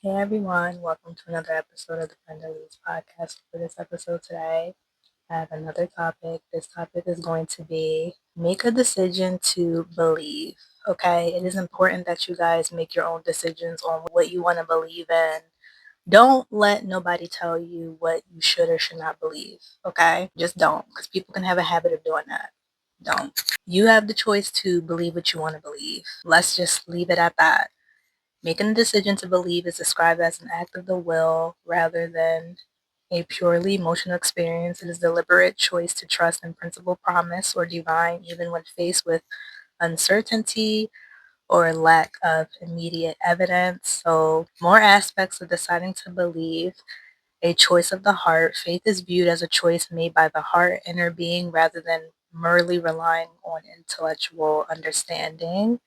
Hey everyone, welcome to another episode of the Friend Leads podcast. For this episode today, I have another topic. This topic is going to be make a decision to believe. Okay, it is important that you guys make your own decisions on what you want to believe in. Don't let nobody tell you what you should or should not believe. Okay, just don't, because people can have a habit of doing that. Don't. You have the choice to believe what you want to believe. Let's just leave it at that. Making a decision to believe is described as an act of the will rather than a purely emotional experience. It is a deliberate choice to trust in principle, promise, or divine, even when faced with uncertainty or lack of immediate evidence. So, more aspects of deciding to believe. A choice of the heart. Faith is viewed as a choice made by the heart, inner being, rather than merely relying on intellectual understanding.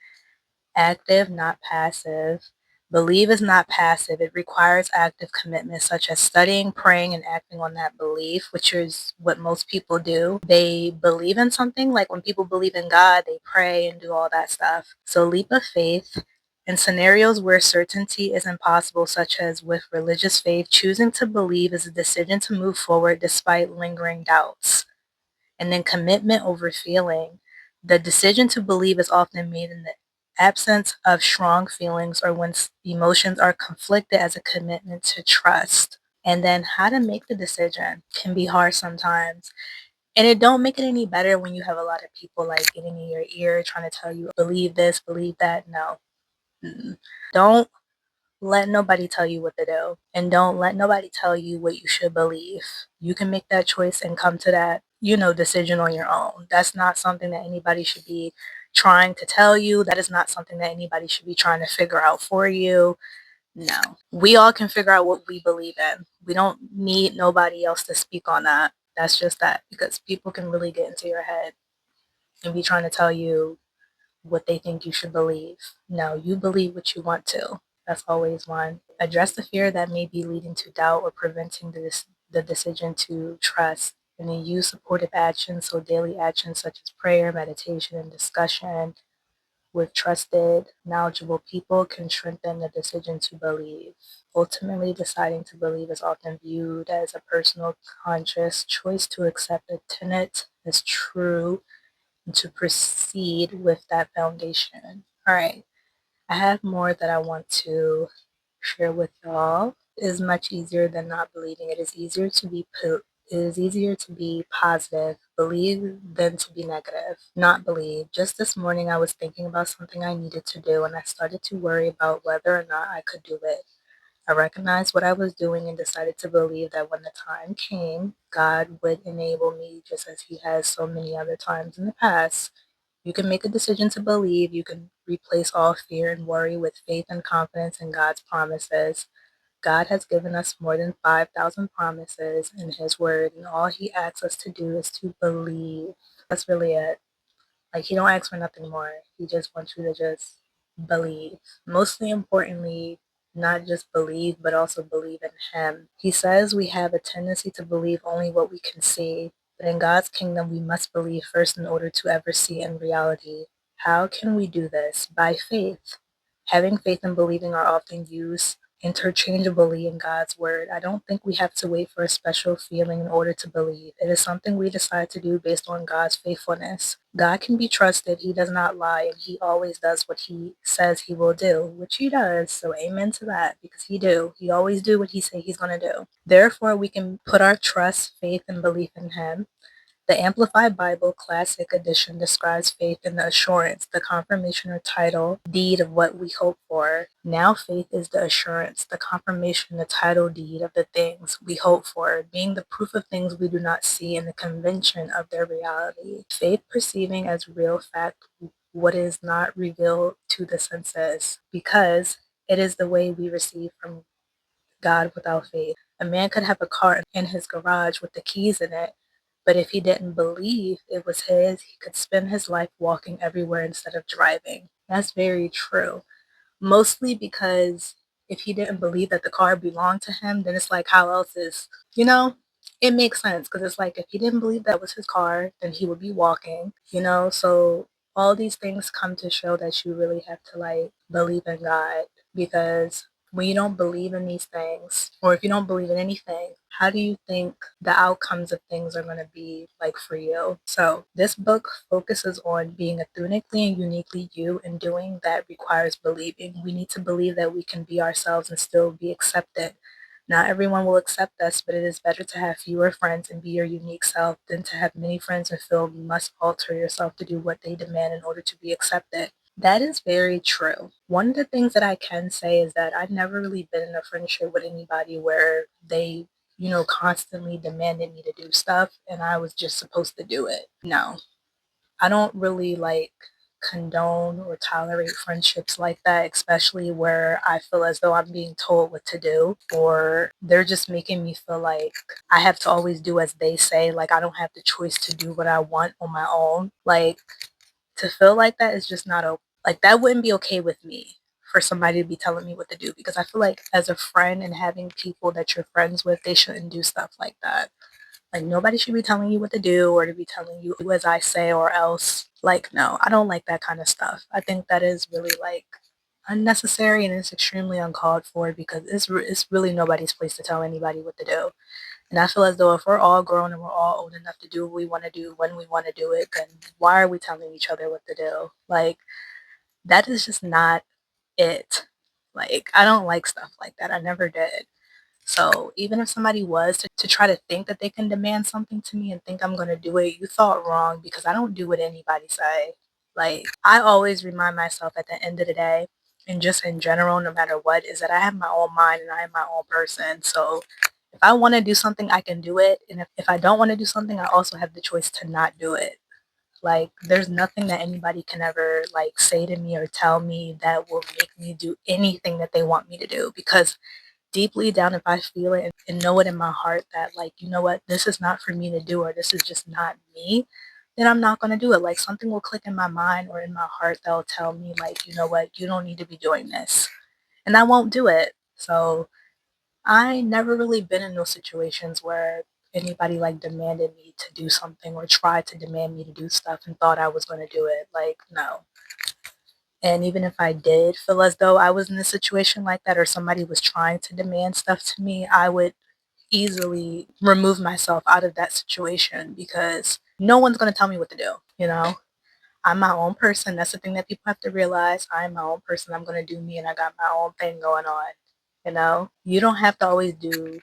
Active, not passive. Believe is not passive. It requires active commitment, such as studying, praying, and acting on that belief, which is what most people do. They believe in something, like when people believe in God, they pray and do all that stuff. So, leap of faith. In scenarios where certainty is impossible, such as with religious faith, choosing to believe is a decision to move forward despite lingering doubts. And then commitment over feeling. The decision to believe is often made in the absence of strong feelings or when emotions are conflicted as a commitment to trust. And then how to make the decision can be hard sometimes. And it don't make it any better when you have a lot of people like getting in your ear trying to tell you, believe this, believe that. No. Mm-mm. Don't let nobody tell you what to do. And don't let nobody tell you what you should believe. You can make that choice and come to that, decision on your own. That's not something that anybody should be trying to tell you. That is not something that anybody should be trying to figure out for you. No. We all can figure out what we believe in. We don't need nobody else to speak on that. That's just that, because people can really get into your head and be trying to tell you what they think you should believe. No, you believe what you want to. That's always one. Address the fear that may be leading to doubt or preventing the decision to trust. And then use supportive actions, so daily actions such as prayer, meditation, and discussion with trusted, knowledgeable people can strengthen the decision to believe. Ultimately, deciding to believe is often viewed as a personal, conscious choice to accept a tenet as true and to proceed with that foundation. All right, I have more that I want to share with y'all. It is much easier than not believing. It is easier to be positive, believe, than to be negative, not believe. Just this morning, I was thinking about something I needed to do, and I started to worry about whether or not I could do it. I recognized what I was doing and decided to believe that when the time came, God would enable me just as He has so many other times in the past. You can make a decision to believe. You can replace all fear and worry with faith and confidence in God's promises. God has given us more than 5,000 promises in His Word, and all He asks us to do is to believe. That's really it. Like, He don't ask for nothing more. He just wants you to just believe. Mostly importantly, not just believe, but also believe in Him. He says we have a tendency to believe only what we can see, but in God's kingdom, we must believe first in order to ever see in reality. How can we do this? By faith. Having faith and believing are often used interchangeably in God's word. I don't think we have to wait for a special feeling in order to believe. It is something we decide to do based on God's faithfulness. God can be trusted. He does not lie, and He always does what He says He will do, which He does. So amen to that, because He do. He always do what He say He's going to do. Therefore, we can put our trust, faith, and belief in Him. The Amplified Bible Classic Edition describes faith in the assurance, the confirmation or title deed of what we hope for. Now faith is the assurance, the confirmation, the title deed of the things we hope for, being the proof of things we do not see and the convention of their reality. Faith perceiving as real fact what is not revealed to the senses, because it is the way we receive from God without faith. A man could have a car in his garage with the keys in it, but if he didn't believe it was his, he could spend his life walking everywhere instead of driving. That's very true. Mostly because if he didn't believe that the car belonged to him, then it's like, how else is, it makes sense, because it's like if he didn't believe that was his car, then he would be walking. So all these things come to show that you really have to like believe in God, because when you don't believe in these things, or if you don't believe in anything, how do you think the outcomes of things are going to be like for you? So, this book focuses on being authentically and uniquely you, and doing that requires believing. We need to believe that we can be ourselves and still be accepted. Not everyone will accept us, but it is better to have fewer friends and be your unique self than to have many friends and feel you must alter yourself to do what they demand in order to be accepted. That is very true. One of the things that I can say is that I've never really been in a friendship with anybody where they, constantly demanded me to do stuff and I was just supposed to do it. No, I don't really like condone or tolerate friendships like that, especially where I feel as though I'm being told what to do, or they're just making me feel like I have to always do as they say, like I don't have the choice to do what I want on my own. Like, to feel like that is just not like that wouldn't be okay with me for somebody to be telling me what to do, because I feel like as a friend and having people that you're friends with, they shouldn't do stuff like that. Like, nobody should be telling you what to do or to be telling you as I say or else. Like, no, I don't like that kind of stuff. I think that is really like unnecessary and it's extremely uncalled for, because it's really nobody's place to tell anybody what to do. And I feel as though if we're all grown and we're all old enough to do what we want to do when we want to do it, then why are we telling each other what to do? Like, that is just not it. Like, I don't like stuff like that. I never did. So even if somebody was to try to think that they can demand something to me and think I'm going to do it, you thought wrong, because I don't do what anybody say. Like, I always remind myself at the end of the day, and just in general, no matter what, is that I have my own mind and I am my own person. So if I want to do something, I can do it. And if I don't want to do something, I also have the choice to not do it. Like, there's nothing that anybody can ever like say to me or tell me that will make me do anything that they want me to do, because deeply down, if I feel it and know it in my heart that, like, you know what, this is not for me to do, or this is just not me, then I'm not going to do it. Like, something will click in my mind or in my heart that will tell me, like, you know what, you don't need to be doing this. And I won't do it. So I never really been in those situations where anybody like demanded me to do something or tried to demand me to do stuff and thought I was going to do it. Like, no. And even if I did feel as though I was in a situation like that or somebody was trying to demand stuff to me, I would easily remove myself out of that situation, because no one's going to tell me what to do. I'm my own person. That's the thing that people have to realize. I'm my own person. I'm going to do me and I got my own thing going on. You don't have to always do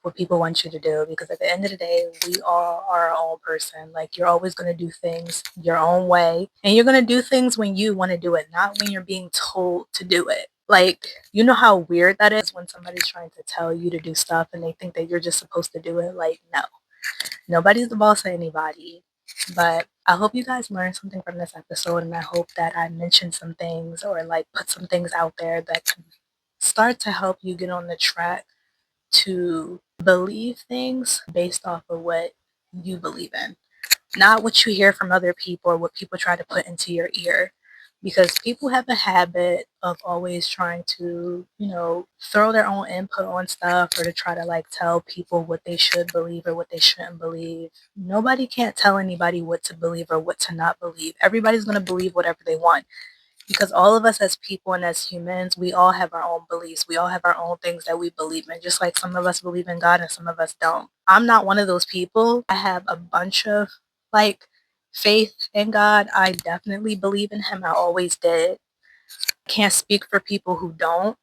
what people want you to do, because at the end of the day, we all are our own person. Like, you're always going to do things your own way, and you're going to do things when you want to do it, not when you're being told to do it. Like, you know how weird that is when somebody's trying to tell you to do stuff and they think that you're just supposed to do it. Like, no, nobody's the boss of anybody. But I hope you guys learned something from this episode, and I hope that I mentioned some things or like put some things out there that can start to help you get on the track to believe things based off of what you believe in, not what you hear from other people or what people try to put into your ear. Because people have a habit of always trying to, throw their own input on stuff, or to try to like tell people what they should believe or what they shouldn't believe. Nobody can't tell anybody what to believe or what to not believe. Everybody's going to believe whatever they want, because all of us as people and as humans, we all have our own beliefs. We all have our own things that we believe in, just like some of us believe in God and some of us don't. I'm not one of those people. I have a bunch of like faith in God. I definitely believe in him. I always did. Can't speak for people who don't,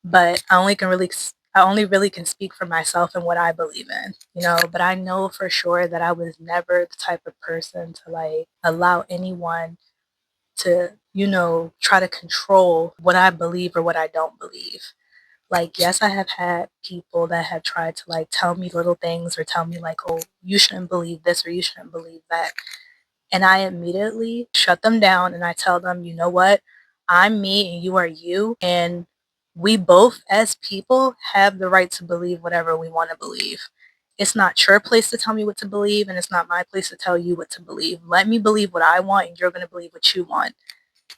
but I only really can speak for myself and what I believe in. But I know for sure that I was never the type of person to like allow anyone to, try to control what I believe or what I don't believe. Like, yes, I have had people that have tried to like tell me little things or tell me like, oh, you shouldn't believe this or you shouldn't believe that. And I immediately shut them down and I tell them, you know what? I'm me and you are you. And we both, as people, have the right to believe whatever we want to believe. It's not your place to tell me what to believe, and it's not my place to tell you what to believe. Let me believe what I want, and you're going to believe what you want.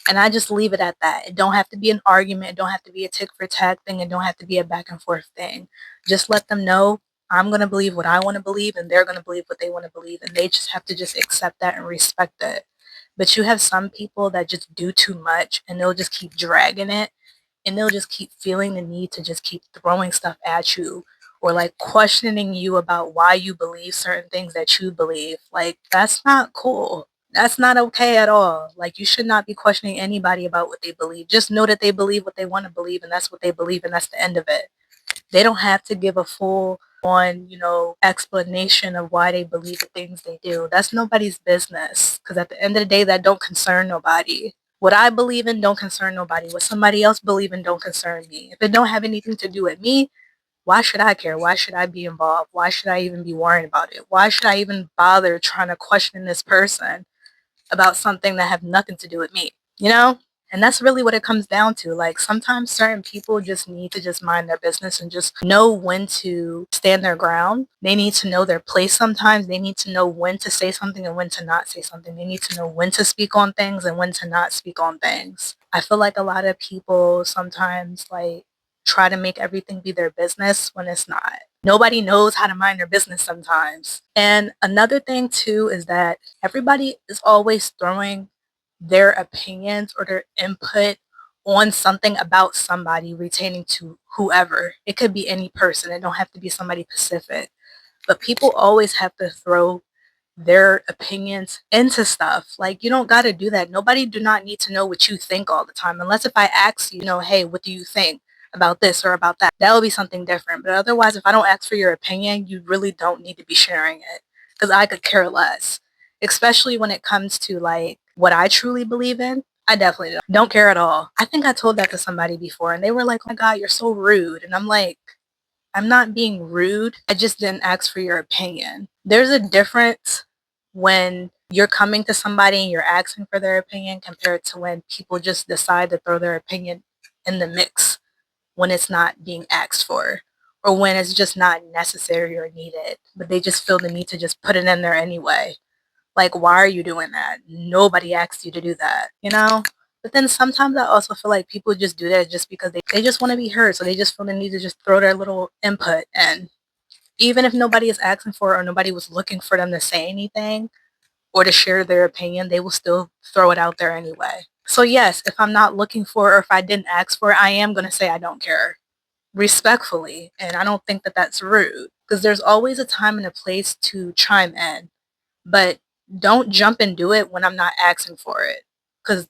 And I just leave it at that. It don't have to be an argument. It don't have to be a tick for tack thing. It don't have to be a back and forth thing. Just let them know I'm going to believe what I want to believe and they're going to believe what they want to believe. And they just have to just accept that and respect it. But you have some people that just do too much and they'll just keep dragging it. and they'll just keep feeling the need to just keep throwing stuff at you or like questioning you about why you believe certain things that you believe. Like, that's not cool. That's not okay at all. Like, you should not be questioning anybody about what they believe. Just know that they believe what they want to believe, and that's what they believe, and that's the end of it. They don't have to give a full on, explanation of why they believe the things they do. That's nobody's business. Because at the end of the day, that don't concern nobody. What I believe in don't concern nobody. What somebody else believe in don't concern me. If it don't have anything to do with me, why should I care? Why should I be involved? Why should I even be worrying about it? Why should I even bother trying to question this person about something that have nothing to do with me? You know? And that's really what it comes down to. Like, sometimes certain people just need to just mind their business and just know when to stand their ground. They need to know their place sometimes. They need to know when to say something and when to not say something. They need to know when to speak on things and when to not speak on things. I feel like a lot of people sometimes like try to make everything be their business when it's not. Nobody knows how to mind their business sometimes. And another thing too is that everybody is always throwing their opinions or their input on something about somebody retaining to whoever. It could be any person. It don't have to be somebody specific. But people always have to throw their opinions into stuff. Like, you don't got to do that. Nobody do not need to know what you think all the time. Unless if I ask you, hey, what do you think about this or about that? That would be something different. But otherwise, if I don't ask for your opinion, you really don't need to be sharing it. Because I could care less. Especially when it comes to like what I truly believe in. I definitely don't care at all. I think I told that to somebody before and they were like, oh my God, you're so rude. And I'm like, I'm not being rude. I just didn't ask for your opinion. There's a difference when you're coming to somebody and you're asking for their opinion compared to when people just decide to throw their opinion in the mix when it's not being asked for or when it's just not necessary or needed, but they just feel the need to just put it in there anyway. Like, why are you doing that? Nobody asked you to do that, you know? But then sometimes I also feel like people just do that just because they just want to be heard. So they just feel the need to just throw their little input in. Even if nobody is asking for it or nobody was looking for them to say anything or to share their opinion, they will still throw it out there anyway. So yes, if I'm not looking for it or if I didn't ask for it, I am going to say I don't care respectfully. And I don't think that that's rude because there's always a time and a place to chime in. But don't jump and do it when I'm not asking for it because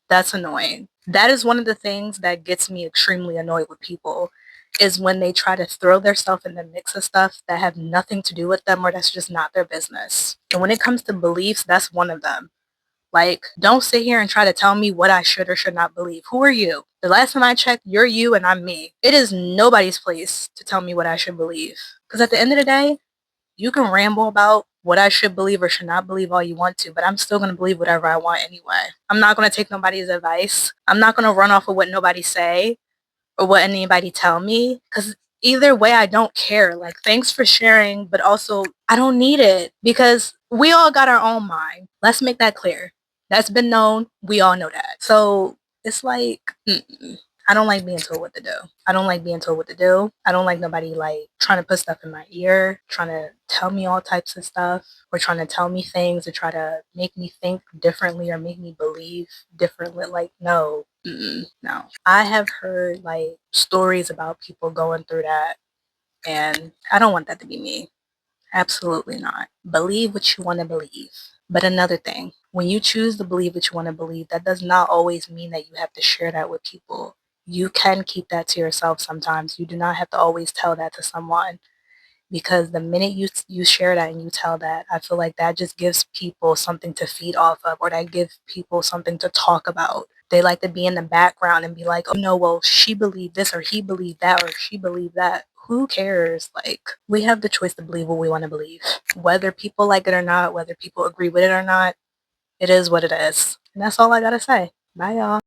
that's annoying. That is one of the things that gets me extremely annoyed with people is when they try to throw their stuff in the mix of stuff that have nothing to do with them or that's just not their business. And when it comes to beliefs, that's one of them. Like, don't sit here and try to tell me what I should or should not believe. Who are you? The last time I checked, you're you and I'm me. It is nobody's place to tell me what I should believe. Because at the end of the day, you can ramble about what I should believe or should not believe all you want to, but I'm still going to believe whatever I want anyway. I'm not going to take nobody's advice. I'm not going to run off of what nobody say or what anybody tell me because either way, I don't care. Like, thanks for sharing, but also I don't need it because we all got our own mind. Let's make that clear. That's been known. We all know that. So it's like, I don't like being told what to do. I don't like being told what to do. I don't like nobody like trying to put stuff in my ear, trying to tell me all types of stuff, or trying to tell me things or try to make me think differently or make me believe differently. Like, no, no. I have heard like stories about people going through that, and I don't want that to be me. Absolutely not. Believe what you want to believe. But another thing, when you choose to believe what you want to believe, that does not always mean that you have to share that with people. You can keep that to yourself sometimes. You do not have to always tell that to someone because the minute you share that and you tell that, I feel like that just gives people something to feed off of or that gives people something to talk about. They like to be in the background and be like, oh no, well, she believed this or he believed that or she believed that. Who cares? Like, we have the choice to believe what we want to believe. Whether people like it or not, whether people agree with it or not, it is what it is. And that's all I gotta say. Bye, y'all.